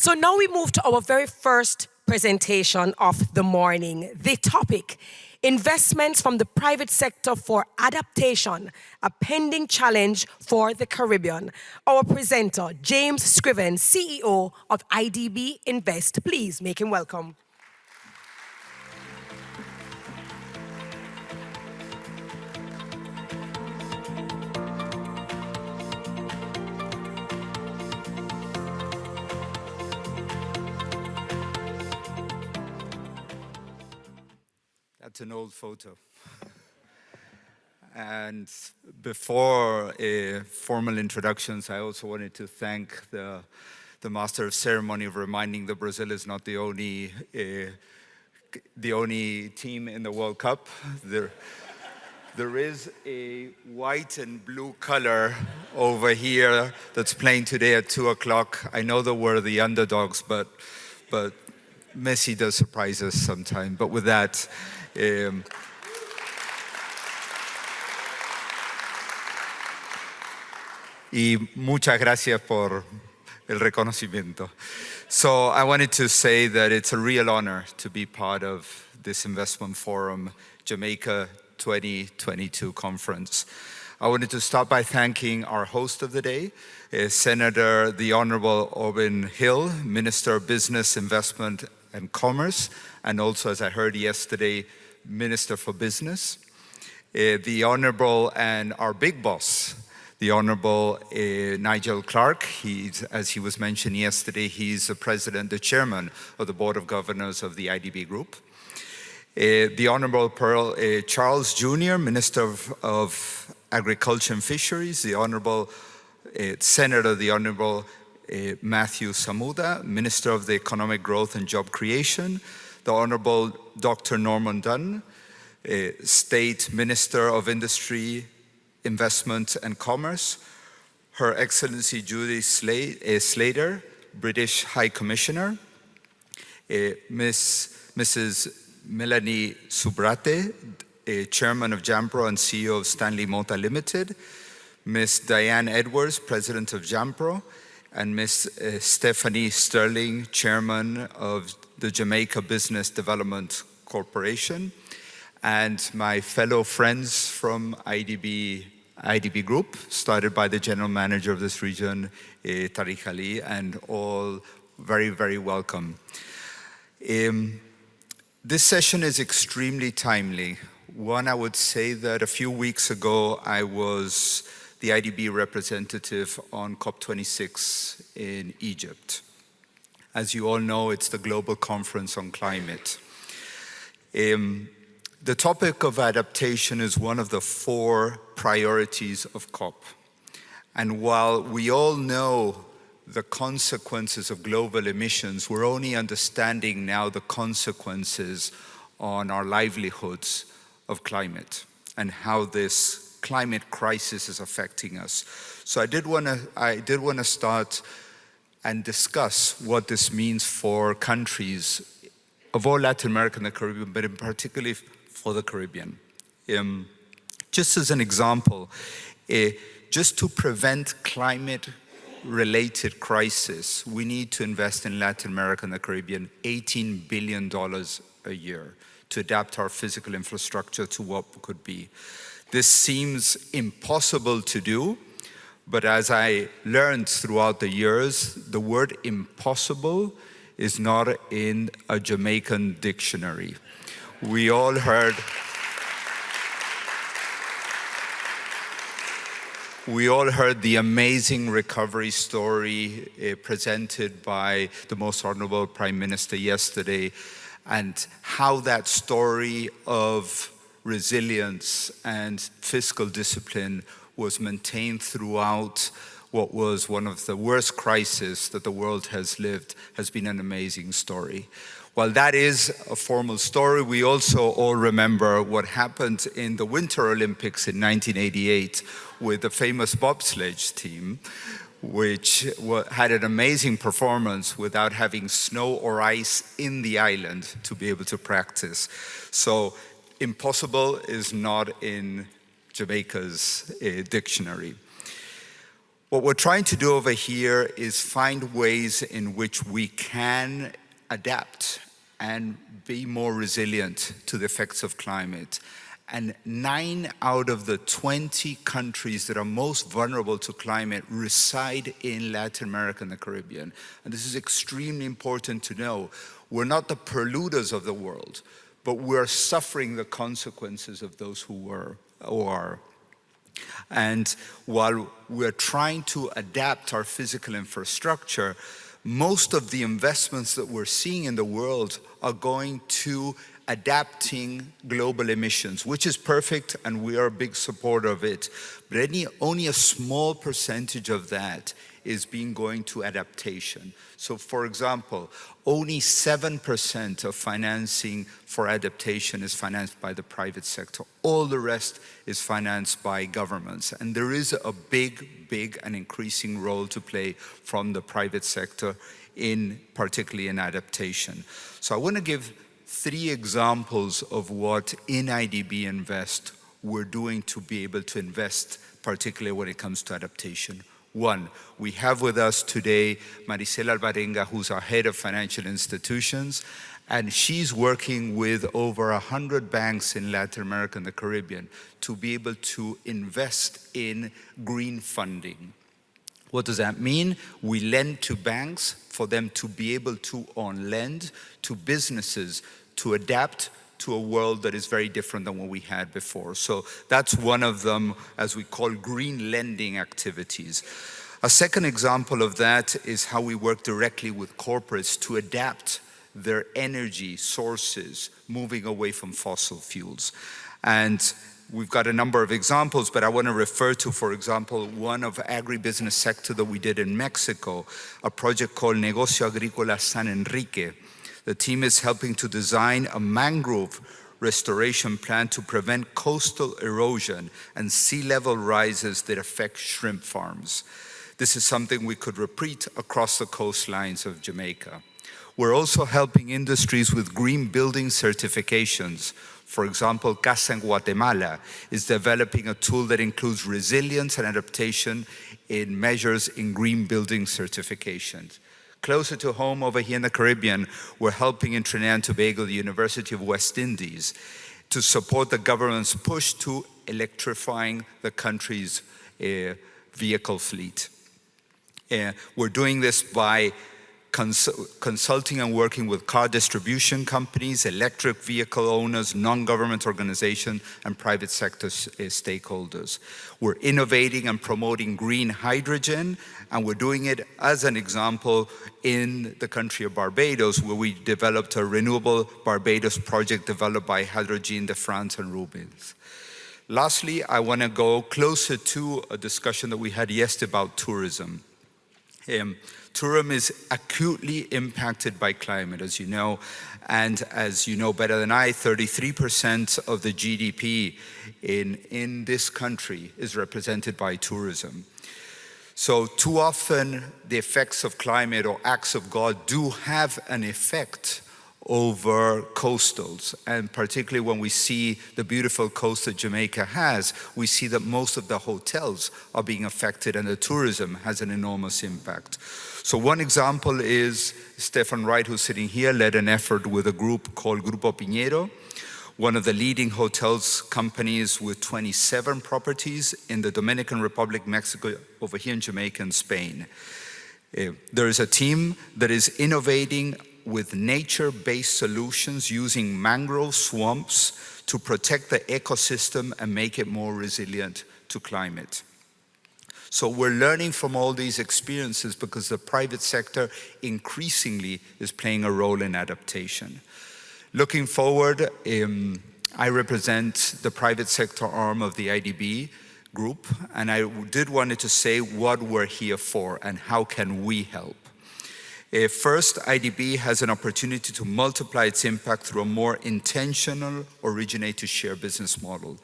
So now we move to our very first presentation of the morning. The topic, investments from the private sector for adaptation, a pending challenge for the Caribbean. Our presenter, James Scriven, CEO of IDB Invest. Please make him welcome. That's an old photo. And before formal introductions, I also wanted to thank the Master of Ceremony for reminding that Brazil is not the only team in the World Cup. There is a white and blue color over here that's playing today at 2 o'clock. I know that we're the underdogs, but Messi does surprise us sometimes. But with that, y muchas gracias por el reconocimiento. So I wanted to say that it's a real honor to be part of this Investment Forum Jamaica 2022 conference. I wanted to start by thanking our host of the day, Senator the Honorable Owen Hill, Minister of Business, Investment and Commerce, and also, as I heard yesterday, Minister for Business. The Honorable and our big boss, the Honorable Nigel Clark. As he was mentioned yesterday, he's the President, the Chairman of the Board of Governors of the IDB Group. The Honorable Charles Jr., Minister of Agriculture and Fisheries. The Honorable Senator, the Honorable Matthew Samuda, Minister of the Economic Growth and Job Creation. The Honorable Dr. Norman Dunn, State Minister of Industry, Investment and Commerce. Her Excellency Judy Slater, British High Commissioner. Mrs. Melanie Subrate, Chairman of Jampro and CEO of Stanley Mota Limited. Ms. Diane Edwards, President of Jampro. And Ms. Stephanie Sterling, Chairman of the Jamaica Business Development Corporation, and my fellow friends from IDB Group, started by the General Manager of this region, Tariq Ali, and all very, very welcome. This session is extremely timely. One, I would say that a few weeks ago, I was the IDB representative on COP26 in Egypt. As you all know, it's the Global Conference on Climate. The topic of adaptation is one of the 4 priorities of COP. And while we all know the consequences of global emissions, we're only understanding now the consequences on our livelihoods of climate and how this climate crisis is affecting us. So I did want to start and discuss what this means for countries of all Latin America and the Caribbean, but in particularly for the Caribbean. Just as an example, just to prevent climate-related crisis, we need to invest in Latin America and the Caribbean $18 billion a year to adapt our physical infrastructure to what could be. This seems impossible to do, but as I learned throughout the years, the word impossible is not in a Jamaican dictionary. We all heard the amazing recovery story presented by the Most Honorable Prime Minister yesterday, and how that story of resilience and fiscal discipline was maintained throughout what was one of the worst crises that the world has lived has been an amazing story. While that is a formal story, we also all remember what happened in the Winter Olympics in 1988 with the famous bobsledge team, which had an amazing performance without having snow or ice in the island to be able to practice. So impossible is not in Jamaica's dictionary. What we're trying to do over here is find ways in which we can adapt and be more resilient to the effects of climate. And 9 out of the 20 countries that are most vulnerable to climate reside in Latin America and the Caribbean. And this is extremely important to know. We're not the polluters of the world, but we're suffering the consequences of those who are. And while we're trying to adapt our physical infrastructure, most of the investments that we're seeing in the world are going to adapting global emissions, which is perfect, and we are a big supporter of it. But only a small percentage of that is going to adaptation. So for example, only 7% of financing for adaptation is financed by the private sector. All the rest is financed by governments. And there is a big and increasing role to play from the private sector, particularly in adaptation. So I want to give 3 examples of what in IDB Invest we're doing to be able to invest, particularly when it comes to adaptation. 1, we have with us today Maricela Alvarenga, who's our head of financial institutions, and she's working with over 100 banks in Latin America and the Caribbean to be able to invest in green funding. What does that mean? We lend to banks for them to be able to lend to businesses to adapt to a world that is very different than what we had before. So that's one of them, as we call, green lending activities. A second example of that is how we work directly with corporates to adapt their energy sources, moving away from fossil fuels. And we've got a number of examples, but I want to refer to, for example, one of agribusiness sector that we did in Mexico, a project called Negocio Agrícola San Enrique. The team is helping to design a mangrove restoration plan to prevent coastal erosion and sea level rises that affect shrimp farms. This is something we could repeat across the coastlines of Jamaica. We're also helping industries with green building certifications. For example, Casa en Guatemala is developing a tool that includes resilience and adaptation in measures in green building certifications. Closer to home over here in the Caribbean, we're helping in Trinidad and Tobago, the University of West Indies, to support the government's push to electrifying the country's vehicle fleet. We're doing this by consulting and working with car distribution companies, electric vehicle owners, non-government organizations, and private sector stakeholders. We're innovating and promoting green hydrogen, and we're doing it, as an example, in the country of Barbados, where we developed a renewable Barbados project developed by Hydrogen de France and Rubens. Lastly, I want to go closer to a discussion that we had yesterday about tourism. Tourism is acutely impacted by climate, as you know, and as you know better than I, 33% of the GDP in this country is represented by tourism. So too often the effects of climate or acts of God do have an effect over coastals, and particularly when we see the beautiful coast that Jamaica has, we see that most of the hotels are being affected and the tourism has an enormous impact. So one example is Stefan Wright, who's sitting here, led an effort with a group called Grupo Piñero, one of the leading hotels companies with 27 properties in the Dominican Republic, Mexico, over here in Jamaica and Spain. There is a team that is innovating with nature-based solutions using mangrove swamps to protect the ecosystem and make it more resilient to climate. So we're learning from all these experiences because the private sector increasingly is playing a role in adaptation. Looking forward, I represent the private sector arm of the IDB group, and I did wanted to say what we're here for and how can we help. First, IDB has an opportunity to multiply its impact through a more intentional originate-to-share business model.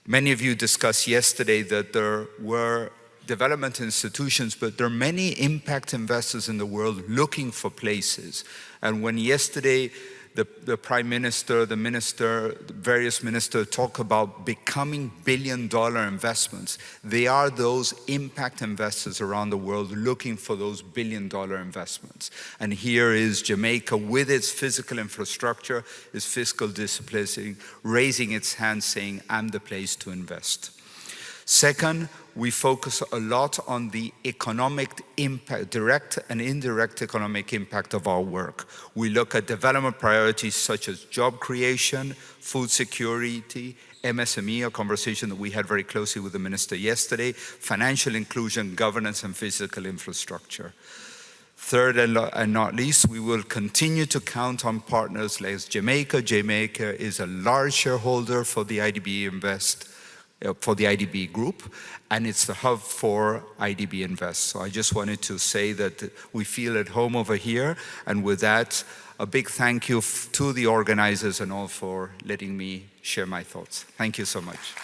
Many of you discussed yesterday that there were development institutions, but there are many impact investors in the world looking for places. And when yesterday the Prime Minister, the various ministers talk about becoming billion-dollar investments. They are those impact investors around the world looking for those billion-dollar investments. And here is Jamaica with its physical infrastructure, its fiscal discipline, raising its hand saying, I'm the place to invest. Second, we focus a lot on the economic impact, direct and indirect economic impact of our work. We look at development priorities such as job creation, food security, MSME, a conversation that we had very closely with the minister yesterday, financial inclusion, governance, and physical infrastructure. Third and not least, we will continue to count on partners like Jamaica. Jamaica is a large shareholder for the IDB Invest, for the IDB group, and it's the hub for IDB Invest. So I just wanted to say that we feel at home over here, and with that, a big thank you to the organizers and all for letting me share my thoughts. Thank you so much.